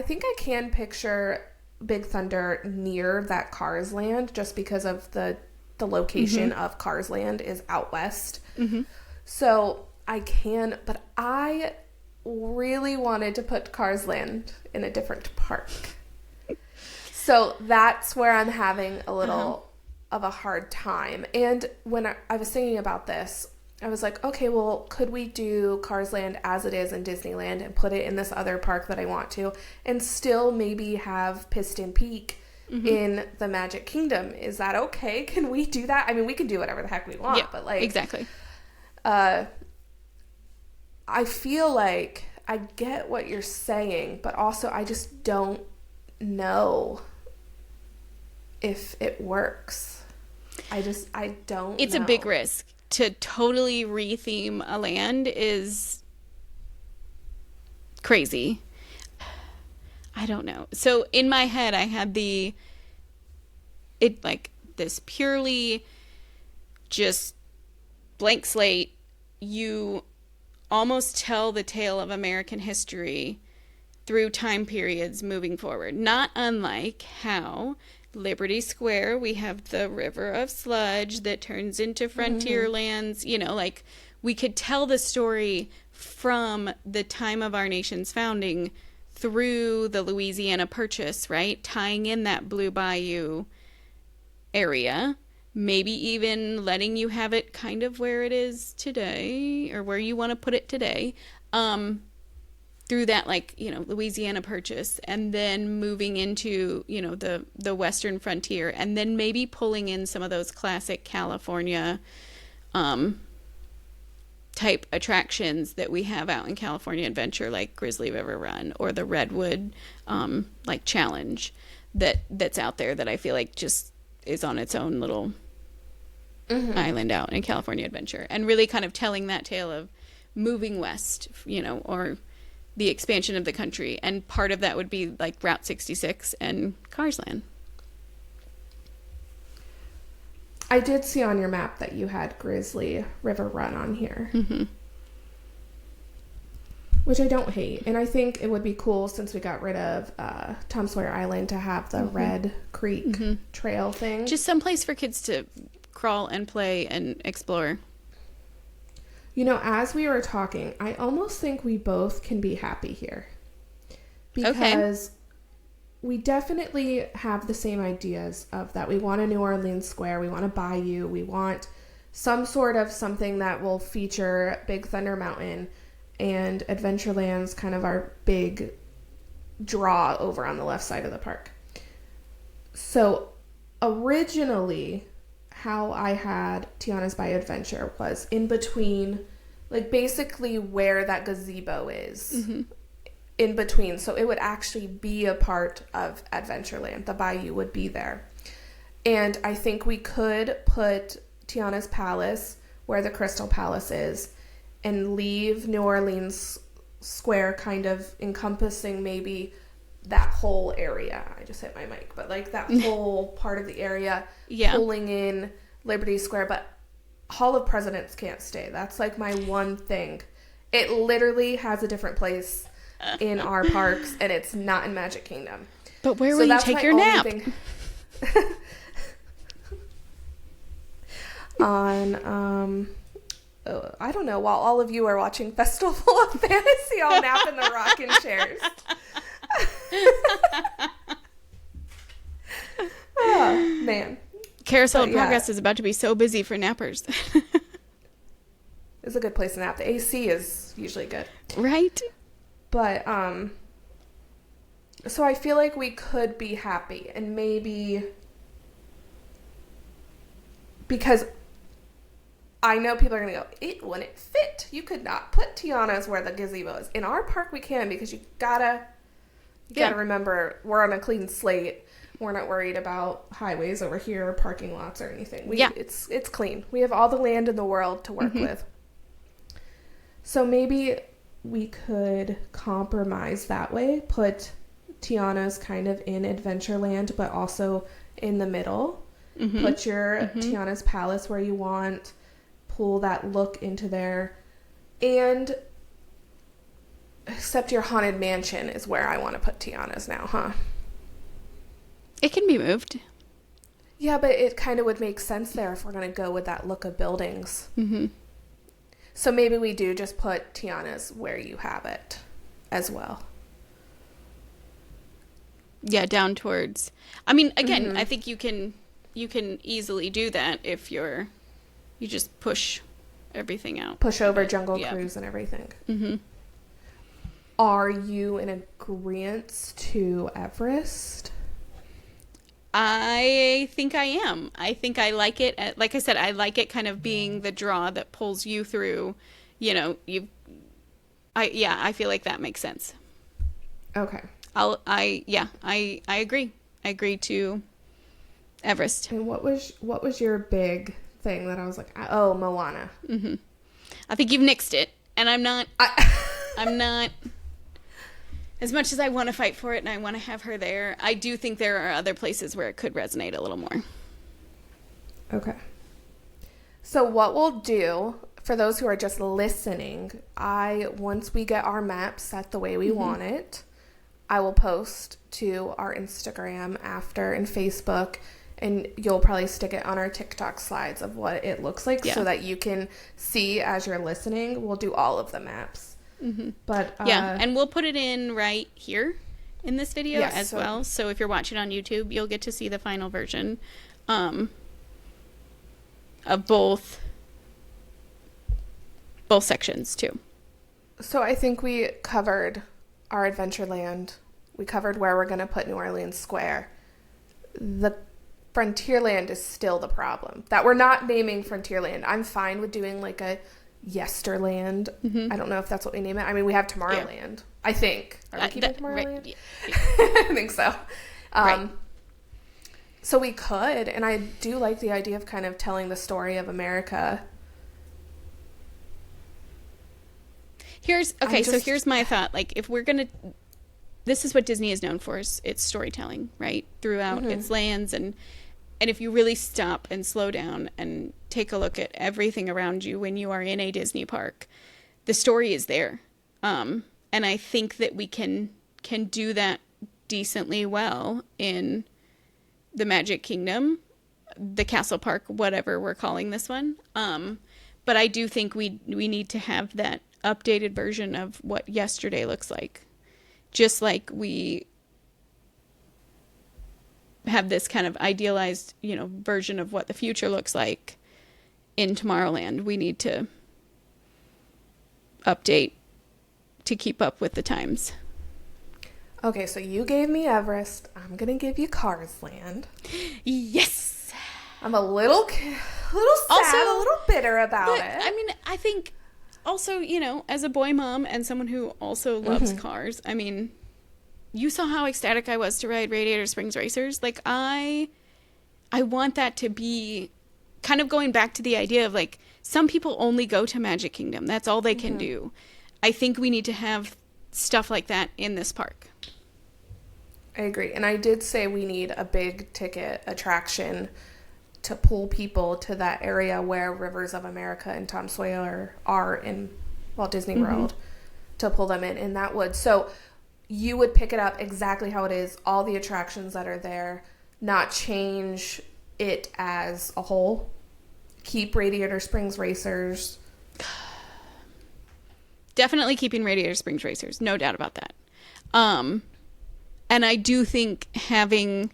think I can picture Big Thunder near that Cars Land, just because of the location of Cars Land is out west. Mm-hmm. So I can, but I really wanted to put Cars Land in a different park. So that's where I'm having a little of a hard time. And when I was thinking about this, I was like, okay, well, could we do Cars Land as it is in Disneyland and put it in this other park that I want to, and still maybe have Piston Peak in the Magic Kingdom? Is that okay? Can we do that? I mean, we can do whatever the heck we want, but like... Exactly. I feel like I get what you're saying, but also I just don't know if it works. I don't It's know. a big risk. To totally retheme a land is crazy. I don't know. So in my head, I had this purely just blank slate. You almost tell the tale of American history through time periods moving forward. Not unlike how Liberty Square, we have the river of sludge that turns into Frontierlands. You know, like, we could tell the story from the time of our nation's founding through the Louisiana Purchase, right? Tying in that Blue Bayou area, maybe even letting you have it kind of where it is today, or where you want to put it today, through that, like, you know, Louisiana Purchase, and then moving into, you know, the western frontier, and then maybe pulling in some of those classic California type attractions that we have out in California Adventure, like Grizzly River Run or the Redwood like challenge that's out there, that I feel like just is on its own little island out in California Adventure, and really kind of telling that tale of moving west, you know, or the expansion of the country, and part of that would be like Route 66 and Cars Land. I did see on your map that you had Grizzly River Run on here. Mm-hmm. Which I don't hate. And I think it would be cool, since we got rid of Tom Sawyer Island, to have the Red Creek Trail thing. Just some place for kids to crawl and play and explore. You know, as we were talking, I almost think we both can be happy here. Because we definitely have the same ideas of that. We want a New Orleans Square. We want a bayou. We want some sort of something that will feature Big Thunder Mountain. And Adventureland's kind of our big draw over on the left side of the park. So originally, how I had Tiana's Bayou Adventure was in between, like basically where that gazebo is. Mm-hmm. In between. So it would actually be a part of Adventureland. The bayou would be there. And I think we could put Tiana's Palace where the Crystal Palace is, and leave New Orleans Square kind of encompassing maybe that whole area. I just hit my mic, but like that whole part of the area, pulling in Liberty Square. But Hall of Presidents can't stay. That's like my one thing. It literally has a different place in our parks, and it's not in Magic Kingdom. But where will you take your nap? On I don't know, while all of you are watching Festival of Fantasy, I'll nap in the rocking chairs. Oh, man. Carousel of Progress is about to be so busy for nappers. It's a good place to nap. The AC is usually good. Right? But, so I feel like we could be happy, and maybe, because I know people are going to go, it wouldn't fit. You could not put Tiana's where the gazebo is. In our park, we can, because you gotta remember, we're on a clean slate. We're not worried about highways over here or parking lots or anything. It's clean. We have all the land in the world to work with. So maybe we could compromise that way. Put Tiana's kind of in Adventureland, but also in the middle. Mm-hmm. Put your Tiana's Palace where you want. Pull that look into there. And except your Haunted Mansion is where I want to put Tiana's now, huh? It can be moved. Yeah, but it kind of would make sense there if we're going to go with that look of buildings. Mm-hmm. So maybe we do just put Tiana's where you have it as well. Yeah, down towards. I mean, again, I think you can easily do that if you just push everything out. Push over Jungle Cruise and everything. Mm-hmm. Are you in agreement to Everest? I think I am. I think I like it. Like I said, I like it kind of being the draw that pulls you through. You know, I feel like that makes sense. Okay. I agree. I agree to Everest. And what was your big thing that I was like, oh, Moana? Mm-hmm. I think you've nixed it, and I'm not. I'm not. As much as I want to fight for it and I want to have her there, I do think there are other places where it could resonate a little more. Okay. So what we'll do, for those who are just listening, once we get our map set the way we want it, I will post to our Instagram after and Facebook, and you'll probably stick it on our TikTok slides of what it looks like so that you can see as you're listening. We'll do all of the maps. Mm-hmm. But and we'll put it in right here in this video as well. So if you're watching on YouTube, you'll get to see the final version of both sections too. So I think we covered our Adventureland. We covered where we're going to put New Orleans Square. The Frontierland is still the problem. That we're not naming Frontierland. I'm fine with doing like a Yesterland. I don't know if that's what we name it. I mean, we have Tomorrowland. I think. Are we keeping Tomorrowland? Right. I think so. Right. So we could, and I do like the idea of kind of telling the story of America. So here's my thought. Like, if we're going to, this is what Disney is known for, is its storytelling, right? Throughout its lands. And if you really stop and slow down and take a look at everything around you when you are in a Disney park, the story is there. And I think that we can do that decently well in the Magic Kingdom, the Castle Park, whatever we're calling this one. But I do think we need to have that updated version of what yesterday looks like. Just like we have this kind of idealized, version of what the future looks like in Tomorrowland, we need to update to keep up with the times. Okay, so you gave me Everest. I'm going to give you Cars Land. Yes! I'm a little sad, a little bitter about it. I mean, I think also, as a boy mom and someone who also loves cars, I mean, you saw how ecstatic I was to ride Radiator Springs Racers. Like, I want that to be kind of going back to the idea of, like, some people only go to Magic Kingdom. That's all they can do. I think we need to have stuff like that in this park. I agree. And I did say we need a big ticket attraction to pull people to that area where Rivers of America and Tom Sawyer are in Walt Disney World, to pull them in. And that would, so you would pick it up exactly how it is, all the attractions that are there, not change it as a whole. Keep Radiator Springs Racers. Definitely keeping Radiator Springs Racers. No doubt about that. And I do think having...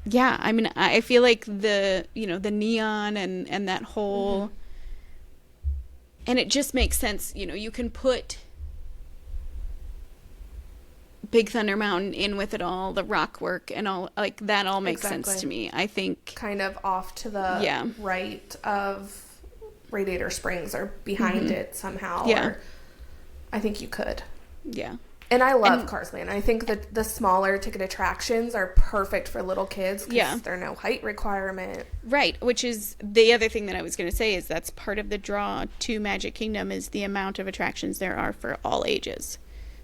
Yeah, I mean, I feel like the neon and that whole... And it just makes sense. You can put Big Thunder Mountain in with it all, the rock work and all, like, that all makes sense to me. I think... Kind of off to the right of Radiator Springs or behind it somehow. Yeah. Or I think you could. Yeah. And I love Cars Land. I think that the smaller ticket attractions are perfect for little kids because there's no height requirement. Right, which is the other thing that I was going to say, is that's part of the draw to Magic Kingdom, is the amount of attractions there are for all ages.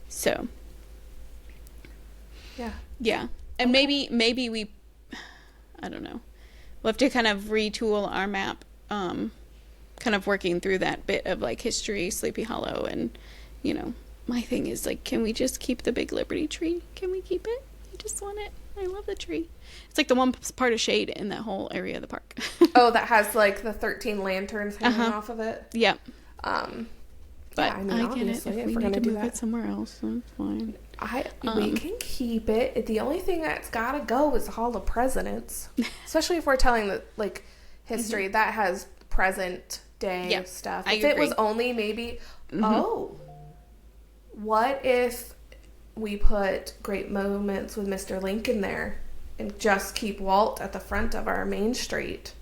So... Yeah. And maybe we, I don't know, we'll have to kind of retool our map, kind of working through that bit of, like, history, Sleepy Hollow, and, my thing is, like, can we just keep the Big Liberty tree? Can we keep it? I just want it. I love the tree. It's like the one part of shade in that whole area of the park. Oh, that has, like, the 13 lanterns hanging off of it? Yep. But I mean, obviously, if we're going to do move it somewhere else, that's fine. We can keep it. The only thing that's got to go is the Hall of Presidents. Especially if we're telling the, like, history. That has present day stuff. If it was only maybe, what if we put Great Moments with Mr. Lincoln there and just keep Walt at the front of our main street?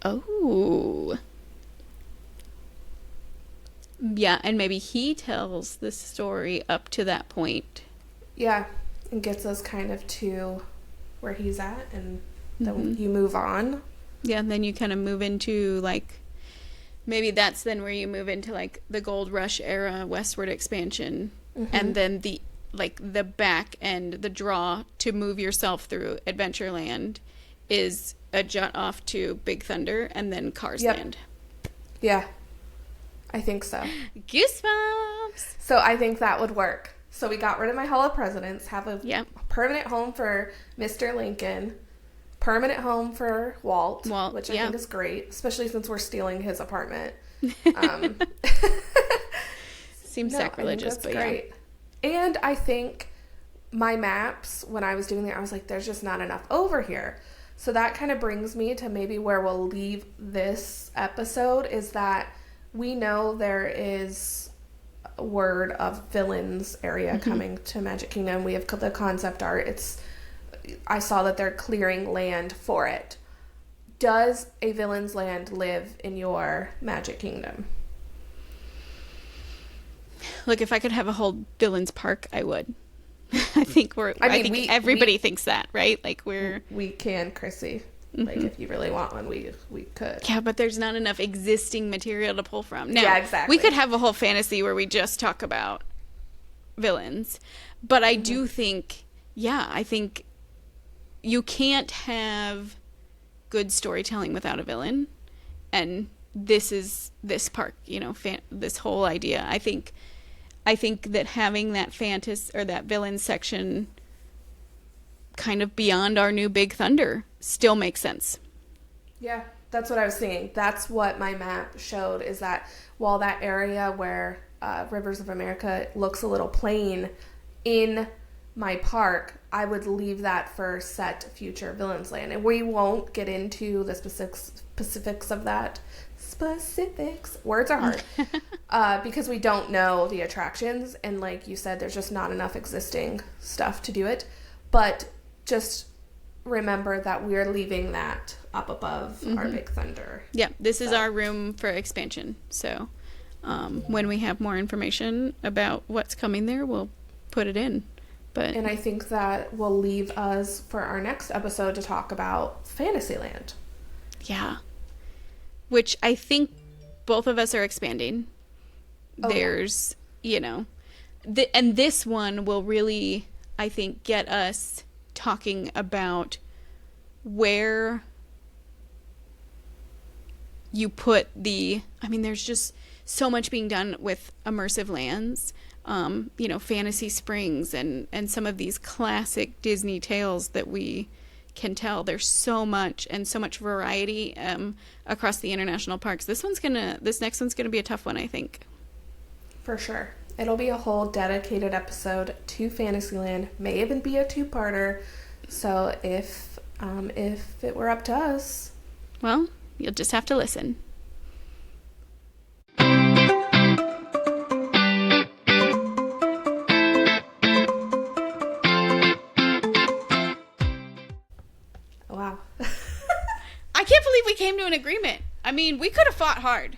Oh. Yeah, and maybe he tells the story up to that point. Yeah, and gets us kind of to where he's at, and then you move on. Yeah, and then you kind of move into, like, maybe that's then where you move into, like, the Gold Rush era westward expansion, and then the back end, the draw to move yourself through Adventureland is a jut off to Big Thunder and then Cars Land. Yeah. I think so. Goosebumps. So I think that would work. So we got rid of my Hall of Presidents, have a permanent home for Mr. Lincoln, permanent home for Walt, which I think is great, especially since we're stealing his apartment. Seems sacrilegious, but great. And I think my maps, when I was doing that, I was like, there's just not enough over here. So that kind of brings me to maybe where we'll leave this episode, is that we know there is word of Villains area coming to Magic Kingdom. We have the concept art. I saw that they're clearing land for it. Does a Villains land live in your Magic Kingdom? Look, if I could have a whole Villains park, I would. I think everybody thinks that, right? Like, we can, Chrissy. Like, if you really want one, we could. Yeah, but there's not enough existing material to pull from. Now, yeah, exactly. We could have a whole fantasy where we just talk about villains. But I do think, I think you can't have good storytelling without a villain. And this is this park, this whole idea. I think that having that or that villain section kind of beyond our new Big Thunder still makes sense. Yeah, that's what I was thinking. That's what my map showed, is that while that area where Rivers of America looks a little plain in my park, I would leave that for set future Villains Land. And we won't get into the specifics of that. Words are hard. Because we don't know the attractions. And like you said, there's just not enough existing stuff to do it. But just remember that we're leaving that up above our Big Thunder. Yeah, this is our room for expansion. So when we have more information about what's coming there, we'll put it in. And I think that will leave us for our next episode to talk about Fantasyland. Yeah. Which I think both of us are expanding. There's, and this one will really, I think, get us talking about where you put there's just so much being done with immersive lands, Fantasy Springs and some of these classic Disney tales that we can tell. There's so much variety across the international parks. This next one's gonna be a tough one, I think. For sure. It'll be a whole dedicated episode to Fantasyland. May even be a two-parter. So if it were up to us, well, you'll just have to listen. Wow. I can't believe we came to an agreement. I mean, we could have fought hard.